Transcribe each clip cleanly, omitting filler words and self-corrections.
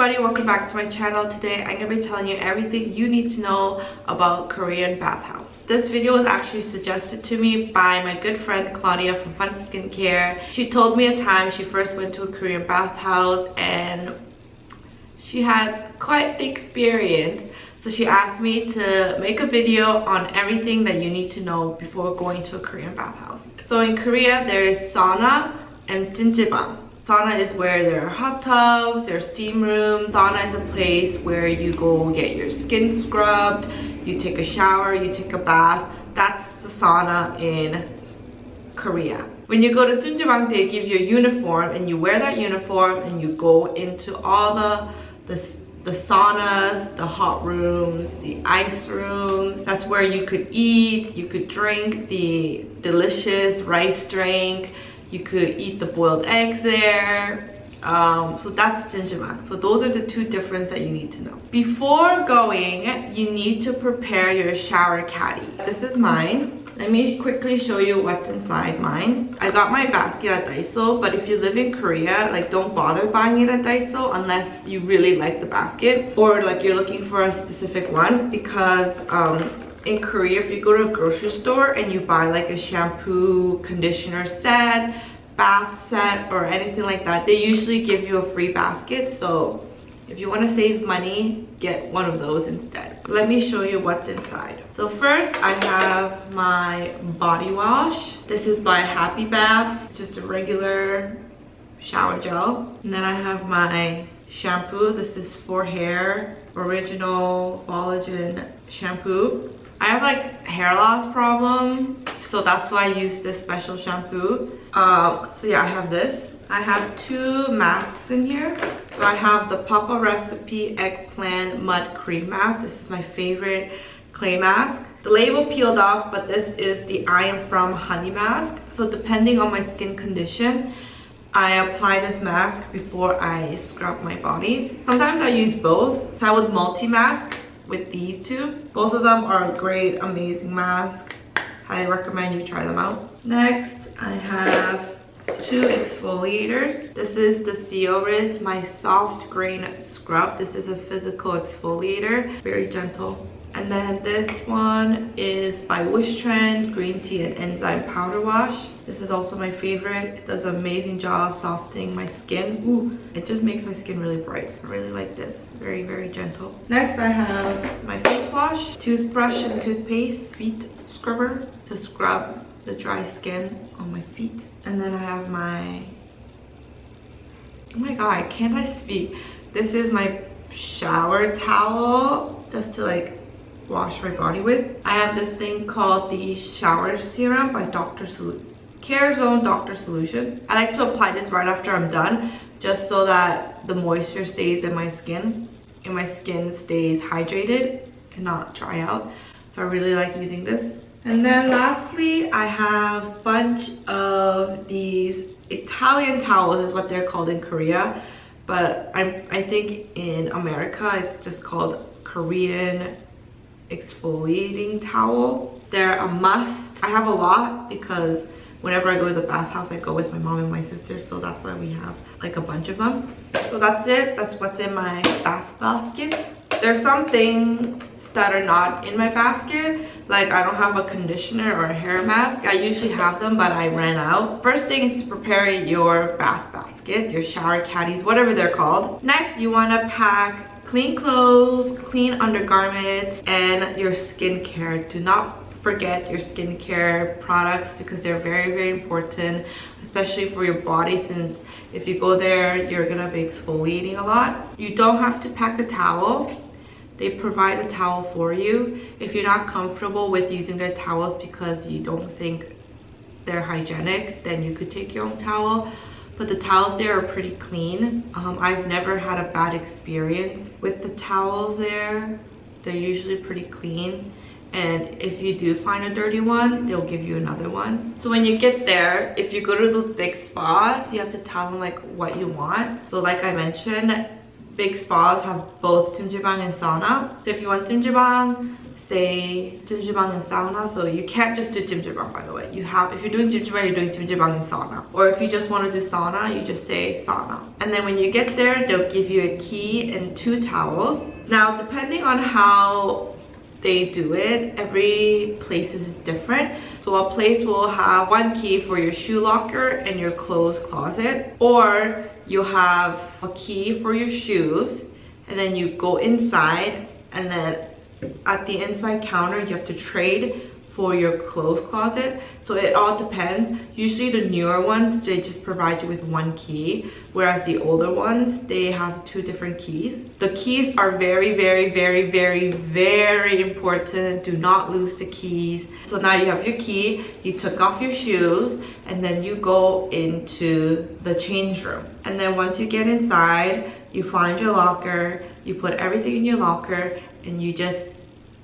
everybody, welcome back to my channel. Today I'm going to be telling you everything you need to know about Korean bathhouse. This video was actually suggested to me by my good friend Claudia from Fun Skincare. She told me a time she first went to a Korean bathhouse and she had quite the experience. So she asked me to make a video on everything that you need to know before going to a Korean bathhouse. So in Korea there is sauna and 찜질방. Sauna is where there are hot tubs, there are steam rooms. Sauna is a place where you go get your skin scrubbed, you take a shower, you take a bath. That's the sauna in Korea. When you go to 찜질방, they give you a uniform and you wear that uniform and you go into all the saunas, the hot rooms, the ice rooms. That's where you could eat, you could drink the delicious rice drink. You could eat the boiled eggs there. So that's 찜질방. So those are the two differences that you need to know. Before going, you need to prepare your shower caddy. This is mine. Let me quickly show you what's inside mine. I got my basket at Daiso, but if you live in Korea, like don't bother buying it at Daiso unless you really like the basket or like you're looking for a specific one, because in Korea, if you go to a grocery store and you buy like a shampoo, conditioner set, bath set, or anything like that, they usually give you a free basket. So if you want to save money, get one of those instead. Let me show you what's inside. So first I have my body wash. This is by Happy Bath, just a regular shower gel. And then I have my shampoo. This is for hair, original collagen shampoo. I have like hair loss problem, so that's why I use this special shampoo. So yeah, I have this. I have two masks in here. So I have the Papa Recipe Eggplant Mud Cream Mask. This is my favorite clay mask. The label peeled off, but this is the I Am From Honey Mask. So depending on my skin condition, I apply this mask before I scrub my body. Sometimes I use both, so I would multi-mask with these two. Both of them are a great, amazing mask. I recommend you try them out. Next, I have two exfoliators. This is the Cioris My Soft Grain Scrub. This is a physical exfoliator, very gentle. And then this one is by Wish Trend Green Tea and Enzyme Powder Wash. This is also my favorite. It does an amazing job softening my skin. Ooh, it just makes my skin really bright. So I really like this. Very, very gentle. Next, I have my face wash, toothbrush and toothpaste, feet scrubber to scrub the dry skin on my feet. And then I have my, oh my god, can't I speak? This is my shower towel just to like wash my body with. I have this thing called the shower serum by Care's Own Dr. Solution. I like to apply this right after I'm done, just so that the moisture stays in my skin and my skin stays hydrated and not dry out. So I really like using this. And then lastly, I have a bunch of these Italian towels is what they're called in Korea, but I think in America it's just called Korean exfoliating towel. They're a must. I have a lot because whenever I go to the bathhouse, I go with my mom and my sister, so that's why we have like a bunch of them. So that's it. That's what's in my bath basket. There's some things that are not in my basket, like I don't have a conditioner or a hair mask. I usually have them, but I ran out. First thing is to prepare your bath basket, your shower caddies, whatever they're called. Next, you want to pack clean clothes, clean undergarments, and your skincare. Do not forget your skincare products because they're very, very important, especially for your body, since if you go there, you're gonna be exfoliating a lot. You don't have to pack a towel. They provide a towel for you. If you're not comfortable with using their towels because you don't think they're hygienic, then you could take your own towel. But the towels there are pretty clean. I've never had a bad experience with the towels there. They're usually pretty clean. And if you do find a dirty one, they'll give you another one. So when you get there, if you go to those big spas, you have to tell them like what you want. So like I mentioned, big spas have both 찜질방 and sauna. So if you want 찜질방, say jjimjilbang and sauna. So you can't just do jjimjilbang, by the way. You have, if you're doing jjimjilbang, you're doing jjimjilbang and sauna. Or if you just want to do sauna, you just say sauna. And then when you get there, they'll give you a key and 2 towels. Now, depending on how they do it, every place is different. So a place will have 1 key for your shoe locker and your clothes closet, or you have a key for your shoes, and then you go inside, and then at the inside counter you have to trade for your clothes closet. So it all depends. Usually the newer ones, they just provide you with 1 key, whereas the older ones, they have 2 different keys. The keys are very, very, very, very, very important. Do not lose the keys. So now you have your key, you took off your shoes, and then you go into the change room. And then once you get inside, you find your locker, you put everything in your locker, and you just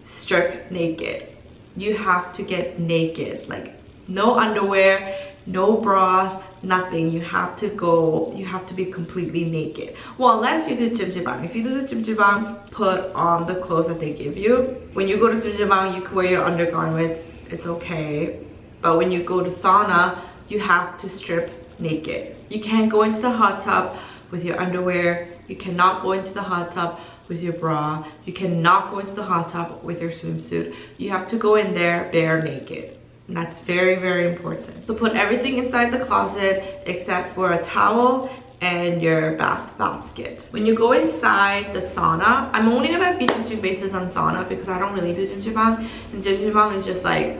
strip naked. You have to get naked, like no underwear, no bras, nothing. You have to be completely naked. Well, unless you do jjimjilbang. If you do the jjimjilbang, put on the clothes that they give you. When you go to jjimjilbang, you can wear your undergarments, it's okay. But when you go to sauna, you have to strip naked. You can't go into the hot tub with your underwear. You cannot go into the hot tub with your bra. You cannot go into the hot tub with your swimsuit. You have to go in there bare naked. And that's very, very important. So put everything inside the closet except for a towel and your bath basket. When you go inside the sauna, I'm only gonna be touching bases on sauna because I don't really do jjimjilbang. And jjimjilbang is just like,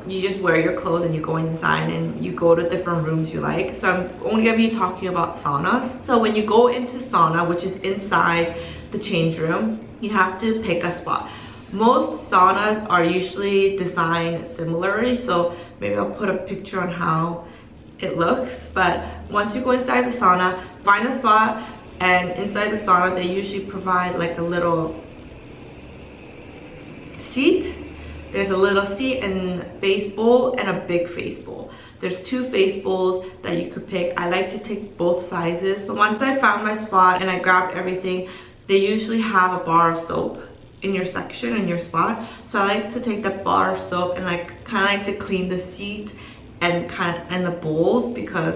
you just wear your clothes and you go inside and you go to different rooms you like. So I'm only gonna be talking about saunas. So when you go into sauna, which is inside the change room, you have to pick a spot. Most saunas are usually designed similarly, so maybe I'll put a picture on how it looks. But once you go inside the sauna, find a spot, and inside the sauna they usually provide like a little seat. There's a little seat and face bowl and a big face bowl. There's 2 face bowls that you could pick. I like to take both sizes. So once I found my spot and I grabbed everything, they usually have a bar of soap in your section, in your spot. So I like to take the bar of soap and I kind of like to clean the seat and the bowls, because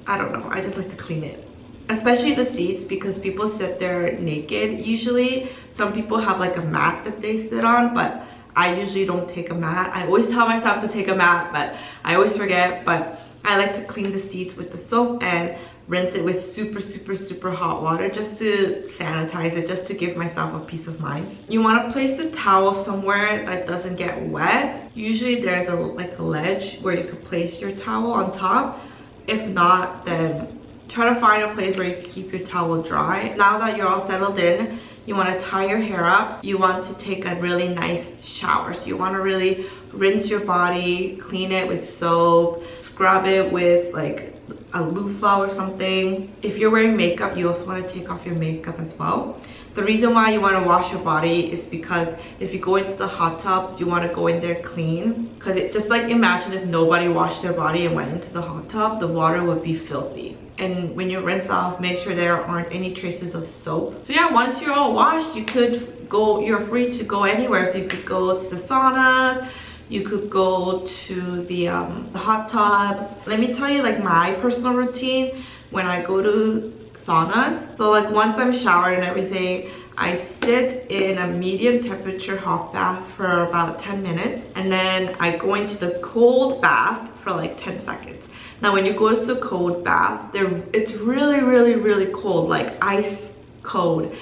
I don't know, I just like to clean it. Especially the seats, because people sit there naked usually. Some people have like a mat that they sit on, but I usually don't take a mat. I always tell myself to take a mat, but I always forget. But I like to clean the seats with the soap and rinse it with super, super, super hot water just to sanitize it, just to give myself a peace of mind. You want to place the towel somewhere that doesn't get wet. Usually there's like a ledge where you could place your towel on top. If not, then try to find a place where you can keep your towel dry. Now that you're all settled in, you want to tie your hair up. You want to take a really nice shower. So you want to really rinse your body, clean it with soap, scrub it with like a loofah or something. If you're wearing makeup, you also want to take off your makeup as well. The reason why you want to wash your body is because if you go into the hot tubs, you want to go in there clean. Because it just like, imagine if nobody washed their body and went into the hot tub, the water would be filthy. And when you rinse off, make sure there aren't any traces of soap. So yeah, once you're all washed, you're free to go anywhere. So you could go to the saunas, you could go to the hot tubs. Let me tell you like my personal routine when I go to saunas. So like once I'm showered and everything, I sit in a medium temperature hot bath for about 10 minutes. And then I go into the cold bath for like 10 seconds. Now when you go to the cold bath, it's really, really, really cold, like ice cold.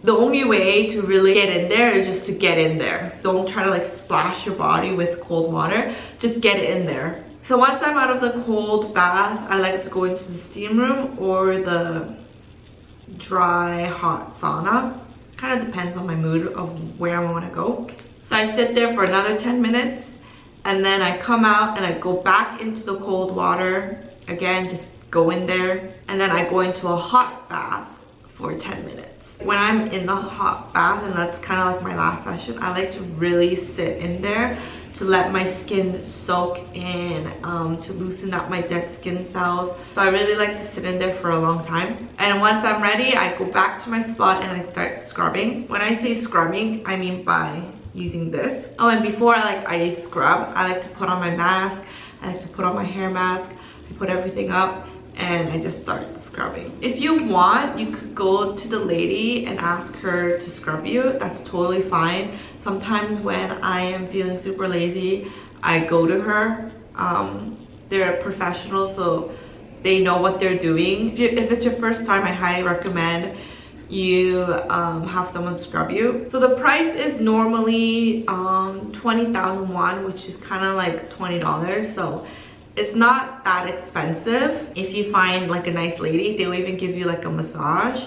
The only way to really get in there is just to get in there. Don't try to like splash your body with cold water, just get it in there. So once I'm out of the cold bath, I like to go into the steam room or the dry hot sauna. Kind of depends on my mood of where I want to go. So I sit there for another 10 minutes and then I come out and I go back into the cold water. Again, just go in there, and then I go into a hot bath for 10 minutes. When I'm in the hot bath, and that's kind of like my last session, I like to really sit in there to let my skin soak in, to loosen up my dead skin cells. So I really like to sit in there for a long time. And once I'm ready, I go back to my spot and I start scrubbing. When I say scrubbing, I mean by using this. Oh, and before I scrub, I like to put on my mask. I like to put on my hair mask. I put everything up and I just start scrubbing. If you want, you could go to the lady and ask her to scrub you. That's totally fine. Sometimes when I am feeling super lazy, I go to her. They're professionals, so they know what they're doing. If it's your first time, I highly recommend you have someone scrub you. So the price is normally 20,000 won, which is kind of like $20. So it's not that expensive. If you find like a nice lady, they'll even give you like a massage,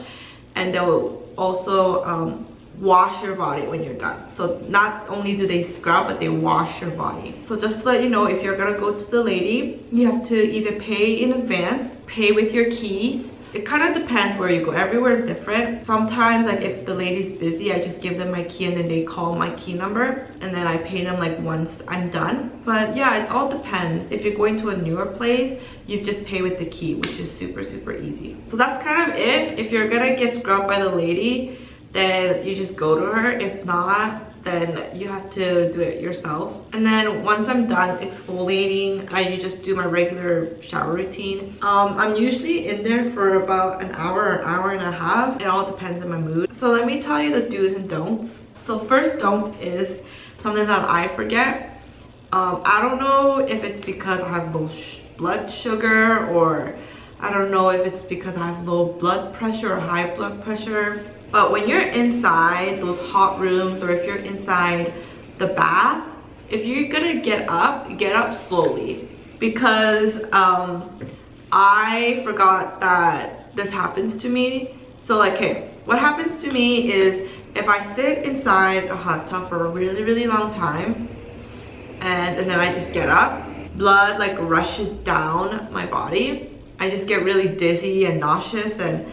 and they'll also wash your body when you're done. So not only do they scrub, but they wash your body. So just to let you know, if you're gonna go to the lady, you have to either pay in advance, pay with your keys. It kind of depends where you go. Everywhere is different. Sometimes, like if the lady's busy, I just give them my key and then they call my key number, and then I pay them like once I'm done. But yeah, it all depends. If you're going to a newer place, you just pay with the key, which is super easy. So that's kind of it. If you're gonna get scrubbed by the lady, then you just go to her. If not, then you have to do it yourself. And then once I'm done exfoliating, I just do my regular shower routine. I'm usually in there for about an hour or an hour and a half. It all depends on my mood. So let me tell you the do's and don'ts. So first don't is something that I forget. I don't know if it's because I have low blood sugar, or I don't know if it's because I have low blood pressure or high blood pressure. But when you're inside those hot rooms, or if you're inside the bath, if you're gonna get up slowly. Because I forgot that this happens to me. So like, okay, what happens to me is if I sit inside a hot tub for a really long time, and then I just get up, blood like rushes down my body. I just get really dizzy and nauseous, and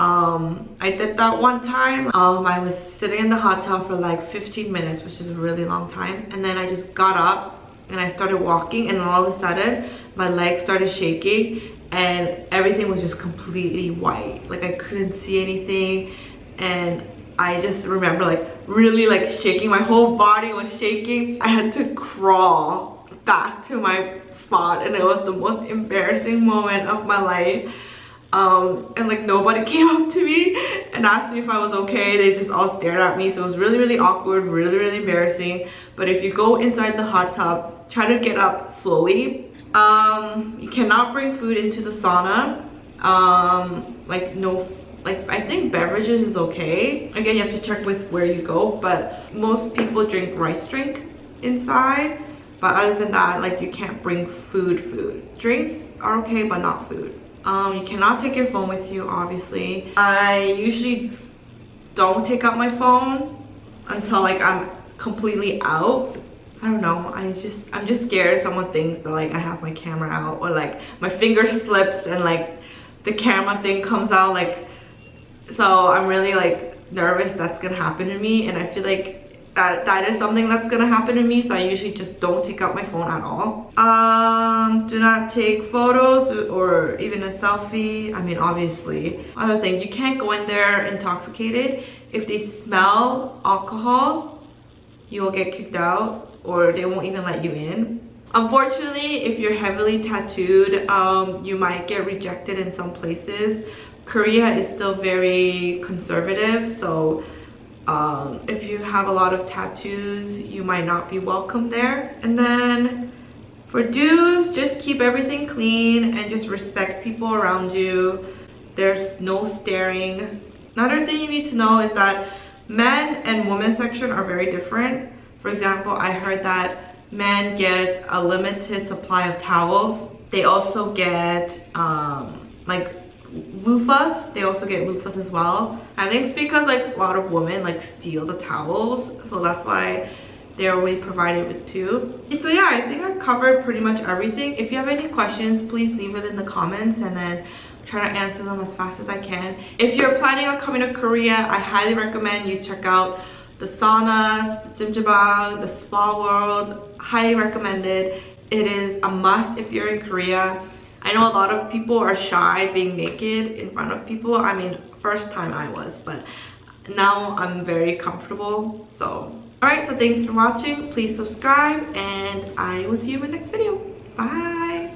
I did that one time. I was sitting in the hot tub for like 15 minutes, which is a really long time. And then I just got up and I started walking, and all of a sudden my legs started shaking and everything was just completely white. Like I couldn't see anything, and I just remember like really like shaking. My whole body was shaking. I had to crawl back to my spot, and it was the most embarrassing moment of my life. And like nobody came up to me and asked me if I was okay. They just all stared at me. So it was really awkward, really embarrassing. But if you go inside the hot tub, try to get up slowly. You cannot bring food into the sauna. I think beverages is okay. Again, you have to check with where you go, but most people drink rice drink inside. But other than that, like you can't bring food. Drinks are okay, but not food. You cannot take your phone with you, obviously. I usually don't take out my phone until like I'm completely out. I don't know, I'm just scared someone thinks that like I have my camera out, or like my finger slips and like the camera thing comes out, like, so I'm really like nervous that's gonna happen to me, and I feel like that is something that's gonna happen to me, so I usually just don't take out my phone at all. Do not take photos or even a selfie. I mean, obviously. Other thing, you can't go in there intoxicated. If they smell alcohol, you will get kicked out, or they won't even let you in. Unfortunately, if you're heavily tattooed, you might get rejected in some places. Korea is still very conservative, so if you have a lot of tattoos, you might not be welcome there. And then for do's, just keep everything clean and just respect people around you. There's no staring. Another thing you need to know is that men and women section are very different. For example, I heard that men get a limited supply of towels. They also get like loofahs. They also get loofahs as well. I think it's because like a lot of women like steal the towels, so that's why they're only provided with two. And so yeah, I think I covered pretty much everything. If you have any questions, please leave it in the comments, and then try to answer them as fast as I can. If you're planning on coming to Korea, I highly recommend you check out the saunas, the jjimjilbang, the spa world. Highly recommended. It is a must if you're in Korea. I know a lot of people are shy being naked in front of people. I mean, first time I was, but now I'm very comfortable. So alright, so thanks for watching. Please subscribe and I will see you in my next video. Bye.